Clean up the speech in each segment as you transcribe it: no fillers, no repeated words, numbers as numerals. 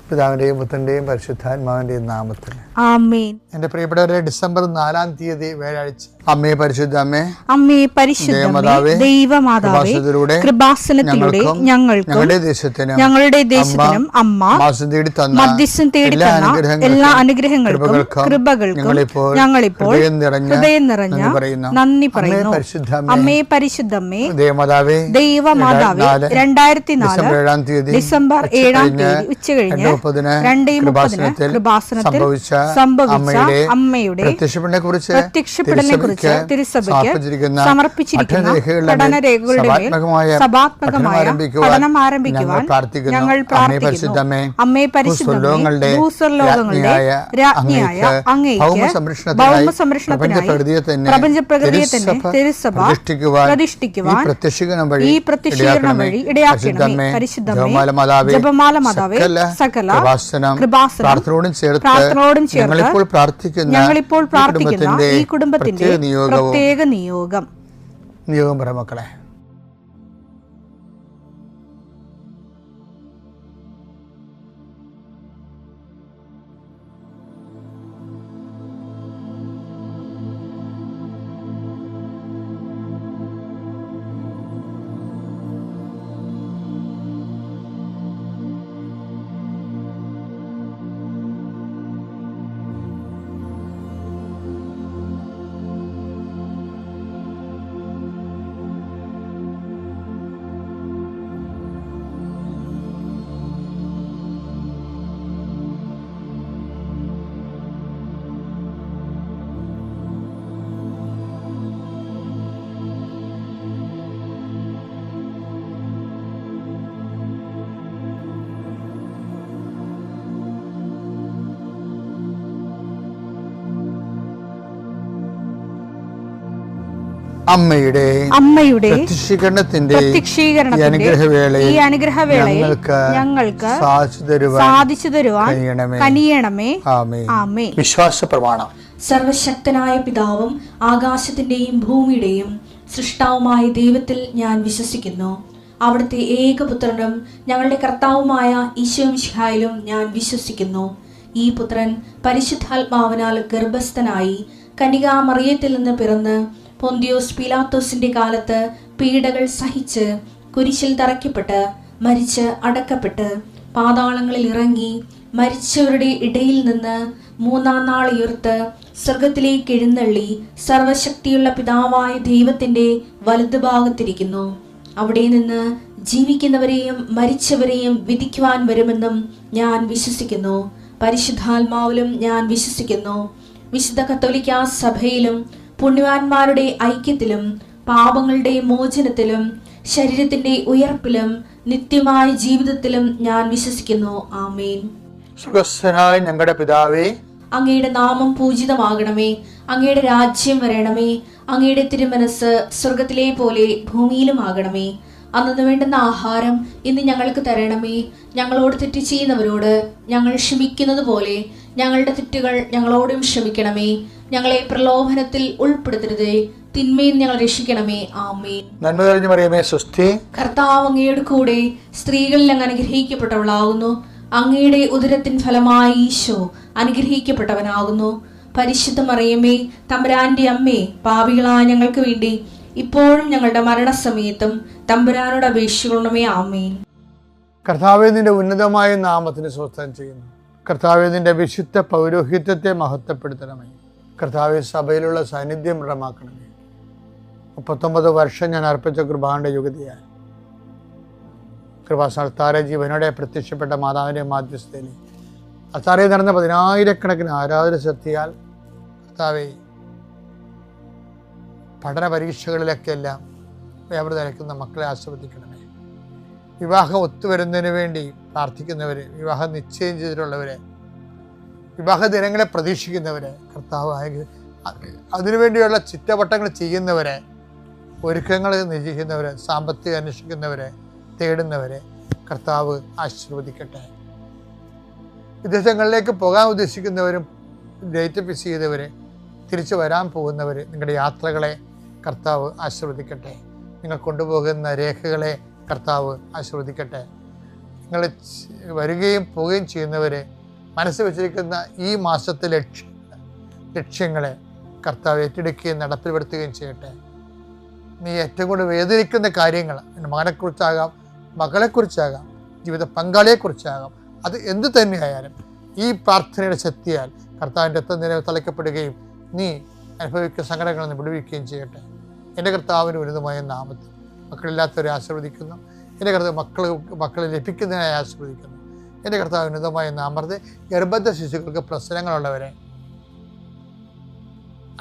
പിതാവിന്റെയും പുത്രന്റെയും പരിശുദ്ധാത്മാവിന്റെയും നാമത്തിൽ ആമേൻ. എന്റെ പ്രിയപ്പെട്ടവരെ, ഡിസംബർ 4-ാം തീയതി വ്യാഴാഴ്ച, അമ്മേ പരിശുദ്ധ അമ്മേ, അമ്മേ പരിശുദ്ധമേ, ദൈവമാതാവേ, കൃപാസനത്തിലൂടെ ഞങ്ങൾക്കും ഞങ്ങളുടെ ദേശത്തിനും അമ്മ മധ്യസ്ഥം തേടി തന്ന എല്ലാ അനുഗ്രഹങ്ങൾക്കും കൃപകൾക്കും ഞങ്ങളിപ്പോൾ ഹൃദയം നിറഞ്ഞ നന്ദി പറയുന്നു. അമ്മേ പരിശുദ്ധമേ, ദൈവമാതാവേ, 2004 ഡിസംബർ 7-ാം തീയതി ഉച്ചകഴിഞ്ഞ് 2:30 കൃപാസനത്തിൽ സംഭവിച്ച അമ്മയുടെ പ്രത്യക്ഷപ്പെടലിനെ കുറിച്ച് തിരുസഭയ്ക്ക് സമർപ്പിച്ചിരിക്കുന്ന പഠനരേഖകളുടെ മേൽ സഭാത്മകമായ പഠനം ആരംഭിക്കുവാൻ ഞങ്ങൾ പ്രാർത്ഥിക്കുന്നു. അമ്മേ പരിശുദ്ധമേ, ഭൂസ്വർലോകങ്ങളുടെ രാജ്ഞിയായ അങ്ങേയ്ക്ക് ഭൗമസംരക്ഷണത്തിനായി പ്രപഞ്ചപ്രകൃതിയെ തന്നെ തിരുസഭ പ്രതിഷ്ഠിക്കുവാൻ ഈ പ്രത്യക്ഷീകരണം വഴി ഇടയാക്കണമേ. പരിശുദ്ധമേ, ജപമാല മാതാവേ, സകല കൃപാസനം പ്രാർത്ഥനയോടും ചേർത്ത് ഞങ്ങളിപ്പോൾ പ്രാർത്ഥിക്കുന്ന ഈ കുടുംബത്തിന്റെ പ്രത്യേക നിയോഗം പറ മക്കളെ. അമ്മയുടെ പ്രത്യക്ഷീകരണത്തിന്റെ ഈ അനുഗ്രഹവേളയിൽ ഞങ്ങൾക്ക് സാധിച്ചു തരുവാൻ കനിയണമേ. ആമേൻ. വിശ്വാസ പ്രമാണം. സർവശക്തനായ പിതാവും ആകാശത്തിന്റെയും ഭൂമിയുടെയും സൃഷ്ടാവുമായ ദൈവത്തിൽ ഞാൻ വിശ്വസിക്കുന്നു. അവിടുത്തെ ഏകപുത്രനും ഞങ്ങളുടെ കർത്താവുമായ ഈശോമിശിഹായിലും ഞാൻ വിശ്വസിക്കുന്നു. ഈ പുത്രൻ പരിശുദ്ധാത്മാവിനാൽ ഗർഭസ്ഥനായി കന്യകാമറിയത്തിൽ നിന്ന് പിറന്ന് പൊന്തിയോസ് പീലാത്തോസിന്റെ കാലത്ത് പീഡകൾ സഹിച്ച് കുരിശിൽ തറയ്ക്കപ്പെട്ട് മരിച്ച് അടക്കപ്പെട്ട് പാതാളങ്ങളിൽ ഇറങ്ങി മരിച്ചവരുടെ ഇടയിൽ നിന്ന് 3-ാം നാൾ ഉയർത്ത് സ്വർഗത്തിലേക്ക് എഴുന്നള്ളി സർവശക്തിയുള്ള പിതാവായ ദൈവത്തിന്റെ വലതുഭാഗത്തിരിക്കുന്നു. അവിടെ നിന്ന് ജീവിക്കുന്നവരെയും മരിച്ചവരെയും വിധിക്കുവാൻ വരുമെന്നും ഞാൻ വിശ്വസിക്കുന്നു. പരിശുദ്ധാത്മാവിലും ഞാൻ വിശ്വസിക്കുന്നു. വിശുദ്ധ കത്തോലിക്കാ സഭയിലും പുണ്യവാന്മാരുടെ ഐക്യത്തിലും പാപങ്ങളുടെ മോചനത്തിലും ശരീരത്തിന്റെ ഉയർപ്പിലും നിത്യമായ ജീവിതത്തിലും ഞാൻ വിശ്വസിക്കുന്നു. ആമേൻ. സുഖസ്ഥനായ ഞങ്ങളുടെ പിതാവേ, അങ്ങയുടെ നാമം പൂജിതമാകണമേ. അങ്ങയുടെ രാജ്യം വരണമേ. അങ്ങയുടെ തിരുമനസ് സ്വർഗത്തിലെ പോലെ ഭൂമിയിലും ആകണമേ. അന്നു വേണ്ടുന്ന ആഹാരം ഇന്ന് ഞങ്ങൾക്ക് തരണമേ. ഞങ്ങളോട് തെറ്റ് ചെയ്യുന്നവരോട് ഞങ്ങൾ ക്ഷമിക്കുന്നത് പോലെ ഞങ്ങളുടെ തെറ്റുകൾ ഞങ്ങളോടും ക്ഷമിക്കണമേ. ഞങ്ങളെ പ്രലോഭനത്തിൽ ഉൾപ്പെടുത്തരുതേ, തിന്മയിൽ ഞങ്ങൾ രക്ഷിക്കണമേ. ആമേൻ. നന്മ നിറഞ്ഞ മറിയമേ, സ്വസ്തി. കർത്താവ് അങ്ങയുടെ കൂടെ സ്ത്രീകളിൽ അങ്ങ് അനുഗ്രഹിക്കപ്പെട്ടവളാകുന്നു. അങ്ങയുടെ ഉദരത്തിൻ ഫലമായി ഈശോ അനുഗ്രഹിക്കപ്പെട്ടവനാകുന്നു. പരിശുദ്ധ മറിയമേ, തമ്പുരാന്റെ അമ്മേ, പാപികളായ ഞങ്ങൾക്ക് വേണ്ടി ഇപ്പോഴും ഞങ്ങളുടെ മരണസമയത്തും തമ്പുരാനോട് അപേക്ഷിക്കണമേ. ആമേൻ. കർത്താവേ, നിന്റെ ഉന്നതമായ നാമത്തിന് സ്വസ്ഥം ചെയ്യുന്നു. കർത്താവേ, നിന്റെ വിശുദ്ധ പൗരോഹിത്യത്തെ മഹത്വപ്പെടുത്തണമേ. കർത്താവേ, സഭയിലുള്ള സാന്നിധ്യം ദൃഢമാക്കണമേ. 39 വർഷം ഞാൻ അർപ്പിച്ച കൃപാന്റെ യുഗതിയായി കൃപാസ്ഥാന ജീവനോടെ പ്രത്യക്ഷപ്പെട്ട മാതാവിൻ്റെ മാധ്യസ്ഥയിൽ അത്താറയിൽ നടന്ന 10,000-കണക്കിന് ആരാധന ശക്തിയാൽ കർത്താവേ, പഠന പരീക്ഷകളിലൊക്കെ എല്ലാം വ്യാപൃതരക്കുന്ന മക്കളെ ആസ്വദിക്കണമേ. വിവാഹം ഒത്തുവരുന്നതിന് വേണ്ടി പ്രാർത്ഥിക്കുന്നവരെ, വിവാഹം നിശ്ചയം ചെയ്തിട്ടുള്ളവരെ, വിവാഹ ദിനങ്ങളെ പ്രതീക്ഷിക്കുന്നവരെ, കർത്താവ് അതിനുവേണ്ടിയുള്ള ചിറ്റവട്ടങ്ങൾ ചെയ്യുന്നവരെ, ഒരുക്കങ്ങൾ നിശ്ചയിക്കുന്നവരെ, സാമ്പത്തികം അന്വേഷിക്കുന്നവരെ, തേടുന്നവരെ കർത്താവ് ആശീർവദിക്കട്ടെ. വിദേശങ്ങളിലേക്ക് പോകാൻ ഉദ്ദേശിക്കുന്നവരും ഡേറ്റ് ഫിക്സ് ചെയ്തവരെ, തിരിച്ചു വരാൻ പോകുന്നവർ, നിങ്ങളുടെ യാത്രകളെ കർത്താവ് ആശീർവദിക്കട്ടെ. നിങ്ങൾ കൊണ്ടുപോകുന്ന രേഖകളെ കർത്താവ് ആശീർവദിക്കട്ടെ. നിങ്ങൾ വരികയും പോവുകയും ചെയ്യുന്നവരെ മനസ്സിൽ വെച്ചിരിക്കുന്ന ഈ മാസത്തെ ലക്ഷ്യങ്ങളെ കർത്താവ് ഏറ്റെടുക്കുകയും നടപ്പിൽപ്പെടുത്തുകയും ചെയ്യട്ടെ. നീ ഏറ്റവും കൂടുതൽ വേദനിക്കുന്ന കാര്യങ്ങൾ എൻ്റെ മകനെക്കുറിച്ചാകാം, മകളെക്കുറിച്ചാകാം, ജീവിത പങ്കാളിയെക്കുറിച്ചാകാം, അത് എന്തു തന്നെയായാലും ഈ പ്രാർത്ഥനയുടെ ശക്തിയാൽ കർത്താവിൻ്റെ രക്തം നിലവ് തളിക്കപ്പെടുകയും നീ അനുഭവിക്കുന്ന സങ്കടങ്ങളിൽ നിന്ന് വിടുവിക്കുകയും ചെയ്യട്ടെ. എൻ്റെ കർത്താവിന് ഉന്നതമായ നാമത്തിൽ മക്കളില്ലാത്തവരെ ആശീർവദിക്കുന്നു. എൻ്റെ കർത്താവ് മക്കളെ ലഭിക്കുന്നതിനായി ആശീർവദിക്കുന്നു. എൻ്റെ കർത്താവ് ഉന്നതമായ നാമത്തിൽ ഗർഭസ്ഥ ശിശുക്കൾക്ക് പ്രശ്നങ്ങളുള്ളവരെ,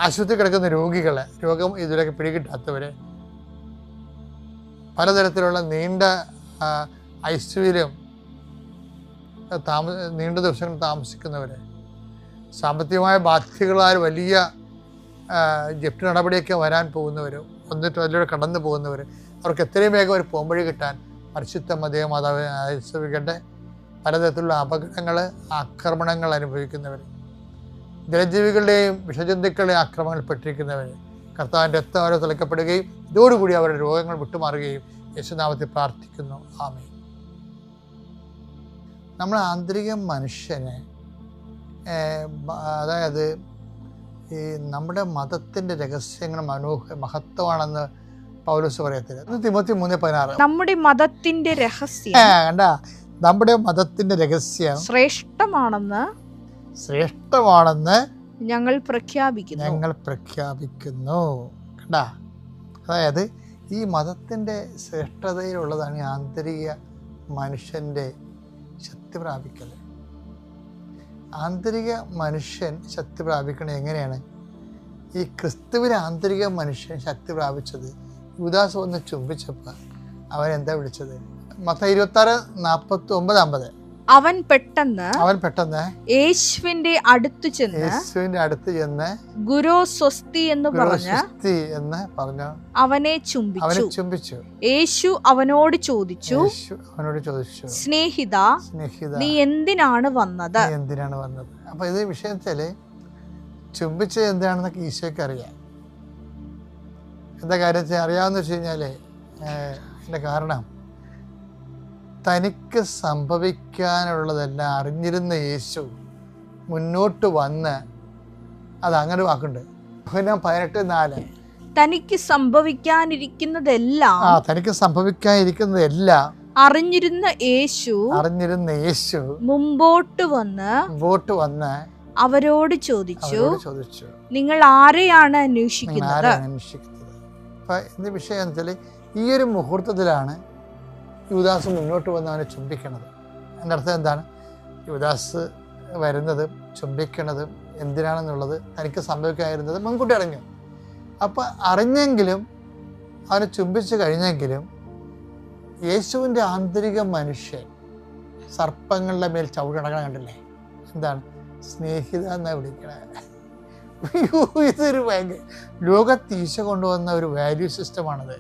ആശുപത്രി കിടക്കുന്ന രോഗികളെ, രോഗം ഇതിലൊക്കെ പിടികിട്ടാത്തവരെ, പലതരത്തിലുള്ള നീണ്ട ഐസിയുവിലും നീണ്ട ദിവസങ്ങൾ താമസിക്കുന്നവരെ, സാമ്പത്തികമായ ബാധ്യതകളാൽ വലിയ ജപ്തി നടപടിയൊക്കെ വരാൻ പോകുന്നവരും എന്നിട്ട് അതിലൂടെ കടന്നു പോകുന്നവർ, അവർക്ക് എത്രയും വേഗം ഒരു പോംവഴി കിട്ടാൻ പരിശുദ്ധ മാതാവ് ആശ്രയിക്കട്ടെ. പലതരത്തിലുള്ള അപകടങ്ങൾ, ആക്രമണങ്ങൾ അനുഭവിക്കുന്നവർ, ജലജീവികളുടെയും വിഷജന്തുക്കളുടെയും ആക്രമണങ്ങളിൽപ്പെട്ടിരിക്കുന്നവർ, കർത്താവിൻ്റെ രക്തം അവരെ തളിക്കപ്പെടുകയും ഇതോടുകൂടി അവരുടെ രോഗങ്ങൾ വിട്ടുമാറുകയും യേശുനാമത്തിൽ പ്രാർത്ഥിക്കുന്നു. ആമേൻ. നമ്മൾ ആന്തരിക മനുഷ്യനെ, അതായത് ഈ നമ്മുടെ മതത്തിൻ്റെ രഹസ്യങ്ങൾ മഹത്വമാണെന്ന് പൗലോസ് പറയത്തില്ല. തിമോത്തി 3:16 നമ്മുടെ മതത്തിന്റെ രഹസ്യം നമ്മുടെ മതത്തിന്റെ രഹസ്യം ശ്രേഷ്ഠമാണെന്ന് ഞങ്ങൾ പ്രഖ്യാപിക്കുന്നു. കണ്ടാ, അതായത് ഈ മതത്തിൻ്റെ ശ്രേഷ്ഠതയിലുള്ളതാണ് ഈ ആന്തരിക മനുഷ്യൻ്റെ ശക്തി പ്രാപിക്കൽ. ആന്തരിക മനുഷ്യൻ ശക്തി പ്രാപിക്കണത് എങ്ങനെയാണ്? ഈ ക്രിസ്തുവിന് ആന്തരിക മനുഷ്യൻ ശക്തി പ്രാപിച്ചത് യൂദാസ് വന്ന് ചുംബിച്ചപ്പോൾ അവൻ എന്താ വിളിച്ചത്? മത്തായി 26:49. അവൻ പെട്ടെന്ന് യേശുവിന്റെ അടുത്ത് ചെന്ന് ഗുരു സ്വസ്തി എന്ന് പറഞ്ഞു അവനെ ചുംബിച്ചു. യേശു അവനോട് ചോദിച്ചു, സ്നേഹിത, നീ എന്തിനാണ് വന്നത്? അപ്പൊ ഇത് വിഷയത്തില് ചുംബിച്ചത് എന്താണെന്നൊക്കെ ഈശോയ്ക്ക് അറിയാം. എന്താ കാര്യം അറിയാമെന്ന് വെച്ച് കഴിഞ്ഞാല് അതിന്റെ കാരണം തനിക്ക് സംഭവിക്കാനുള്ളതെല്ലാം അറിഞ്ഞിരുന്ന യേശു മുന്നോട്ട് വന്ന്, അത് അങ്ങനെ വാക്കുണ്ട്, 18:4, തനിക്ക് സംഭവിക്കാനിരിക്കുന്നതെല്ലാം അറിഞ്ഞിരുന്ന യേശു മുമ്പോട്ട് വന്ന് അവരോട് ചോദിച്ചു, നിങ്ങൾ ആരെയാണ് അന്വേഷിക്കുന്നത്? അപ്പൊ വിഷയം എന്ന് വെച്ചാൽ ഈ ഒരു മുഹൂർത്തത്തിലാണ് യൂദാസ് മുന്നോട്ട് വന്ന് അവനെ ചുംബിക്കണത്. എൻ്റെ അർത്ഥം എന്താണ്? യൂദാസ് വരുന്നതും ചുംബിക്കണതും എന്തിനാണെന്നുള്ളത് തനിക്ക് സംഭവിക്കാതിരുന്നത് മുൻകൂട്ടി അറിഞ്ഞു. അപ്പം അറിഞ്ഞെങ്കിലും അവനെ ചുംബിച്ച് കഴിഞ്ഞെങ്കിലും യേശുവിൻ്റെ ആന്തരിക മനുഷ്യൻ സർപ്പങ്ങളുടെ മേൽ ചവിടണക്കണം കണ്ടില്ലേ? എന്താണ്? സ്നേഹിത എന്നാണ് വിളിക്കണേ. ഇതൊരു ഭയങ്കര ലോകത്തീശ കൊണ്ടുവന്ന ഒരു വാല്യൂ സിസ്റ്റമാണത്.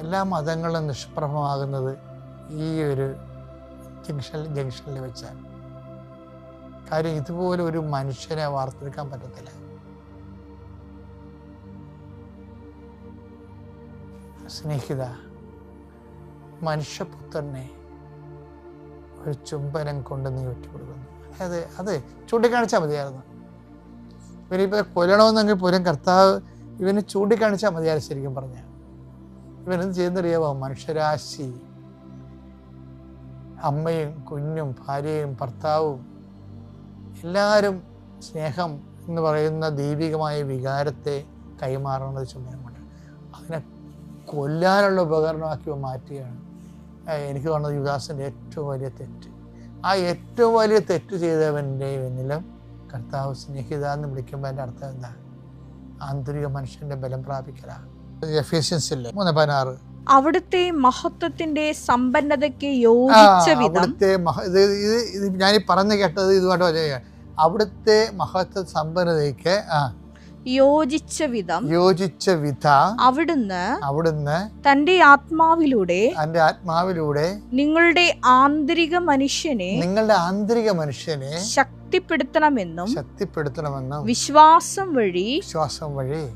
എല്ലാ മതങ്ങളും നിഷ്പ്രഭമാകുന്നത് ഈ ഒരു ജംഗ്ഷനിൽ വെച്ചാൽ. കാര്യം ഇതുപോലെ ഒരു മനുഷ്യനെ വാർത്തെടുക്കാൻ പറ്റത്തില്ല. സ്നേഹിത, മനുഷ്യപുത്രനെ ഒരു ചുംബനം കൊണ്ട് നീ ഒറ്റുകൊടുക്കുന്നു. അത് ചൂണ്ടിക്കാണിച്ചാൽ മതിയായിരുന്നു. ഇവനിപ്പോൾ കൊല്ലണമെന്നെങ്കിൽ പോലും കർത്താവ് ഇവന് ചൂണ്ടിക്കാണിച്ചാൽ മതിയായിരുന്നു. ശരിക്കും പറഞ്ഞാൽ ഇവനെന്ത് ചെയ്യുന്നറിയാമോ? മനുഷ്യരാശി, അമ്മയും കുഞ്ഞും ഭാര്യയും ഭർത്താവും എല്ലാവരും സ്നേഹം എന്ന് പറയുന്ന ദൈവികമായ വികാരത്തെ കൈമാറുന്നത് ചുമതലമാണ്. അതിനെ കൊല്ലാനുള്ള ഉപകരണമാക്കി മാറ്റുകയാണ്. എനിക്ക് തോന്നുന്നത് യുദാസിൻ്റെ ഏറ്റവും വലിയ തെറ്റ്. ആ ഏറ്റവും വലിയ തെറ്റ് ചെയ്തവൻ്റെ പിന്നിലും കർത്താവ് സ്നേഹിത എന്ന് വിളിക്കുമ്പോൾ എൻ്റെ അർത്ഥം എന്താ? ആന്തരിക മനുഷ്യന്റെ ബലം പ്രാപിക്കലാണ്. എഫേസ്യൻസിലെ 3:16 അവിടുത്തെ മഹത്വത്തിന്റെ സമ്പന്നതയ്ക്ക് യോജിച്ച വിധം, ഞാൻ പറഞ്ഞു കേട്ടത് ഇതുമായിട്ട്, അവിടുത്തെ മഹത്വ സമ്പന്നതയ്ക്ക് യോജിച്ച വിധം അവിടുന്ന് തന്റെ ആത്മാവിലൂടെ നിങ്ങളുടെ ആന്തരിക മനുഷ്യനെ ശക്തിപ്പെടുത്തണമെന്നും വിശ്വാസം വഴി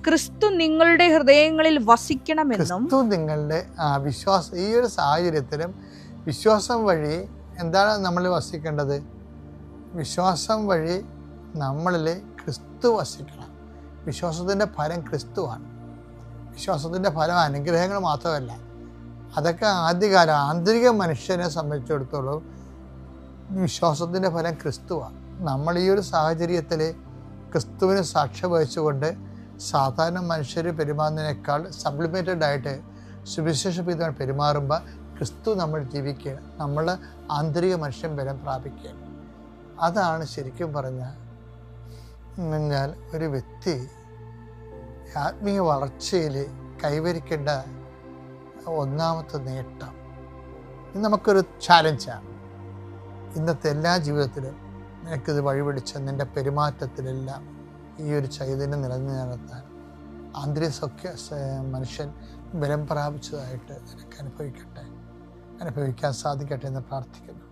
ക്രിസ്തു നിങ്ങളുടെ ഹൃദയങ്ങളിൽ വസിക്കണമെന്നും. നിങ്ങളുടെ വിശ്വാസം ഈ ഒരു സാഹചര്യത്തിലും വിശ്വാസം വഴി എന്താണ് നമ്മൾ വസിക്കേണ്ടത്? വിശ്വാസം വഴി നമ്മളിൽ ക്രിസ്തു വസിക്കണം. വിശ്വാസത്തിൻ്റെ ഫലം ക്രിസ്തുവാണ്. വിശ്വാസത്തിൻ്റെ ഫലം അനുഗ്രഹങ്ങൾ മാത്രമല്ല, അതൊക്കെ ആദ്യകാലം ആന്തരിക മനുഷ്യനെ സംബന്ധിച്ചിടത്തോളം വിശ്വാസത്തിൻ്റെ ഫലം ക്രിസ്തുവാണ്. നമ്മൾ ഈ ഒരു സാഹചര്യത്തിൽ ക്രിസ്തുവിന് സാക്ഷ്യം വഹിച്ചുകൊണ്ട് സാധാരണ മനുഷ്യർ പെരുമാറുന്നതിനേക്കാൾ സപ്ലിമെൻറ്റഡ് ആയിട്ട് സുവിശേഷ പെരുമാറുമ്പോൾ ക്രിസ്തു നമ്മൾ ജീവിക്കുകയാണ്. നമ്മളുടെ ആന്തരിക മനുഷ്യൻ ബലം പ്രാപിക്കുകയാണ്. അതാണ് ശരിക്കും പറഞ്ഞാൽ ഒരു വ്യക്തി ആത്മീയ വളർച്ചയിൽ കൈവരിക്കേണ്ട ഒന്നാമത്തെ നേട്ടം. ഇത് നമുക്കൊരു ചാലഞ്ചാണ്. ഇന്നത്തെ എല്ലാ ജീവിതത്തിലും നിനക്കിത് വഴിപിടിച്ച നിൻ്റെ പെരുമാറ്റത്തിലെല്ലാം ഈ ഒരു ചൈതന്യം നിലനിർത്താൻ ആന്തരിക മനുഷ്യൻ ബലം പ്രാപിച്ചതായിട്ട് നിനക്ക് അനുഭവിക്കാൻ സാധിക്കട്ടെ എന്ന് പ്രാർത്ഥിക്കുന്നു.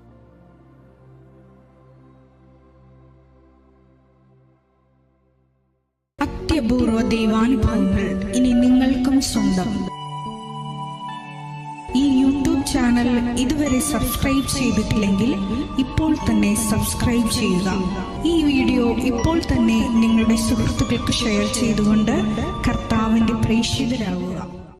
അത്യപൂർവ ദൈവാനുഭവങ്ങൾ ഇനി നിങ്ങൾക്കും സ്വന്തം. ഈ യൂട്യൂബ് ചാനൽ ഇതുവരെ സബ്സ്ക്രൈബ് ചെയ്തിട്ടില്ലെങ്കിൽ ഇപ്പോൾ തന്നെ സബ്സ്ക്രൈബ് ചെയ്യുക. ഈ വീഡിയോ ഇപ്പോൾ തന്നെ നിങ്ങളുടെ സുഹൃത്തുക്കൾക്ക് ഷെയർ ചെയ്തുകൊണ്ട് കർത്താവിൻ്റെ പ്രേക്ഷിതരാകുക.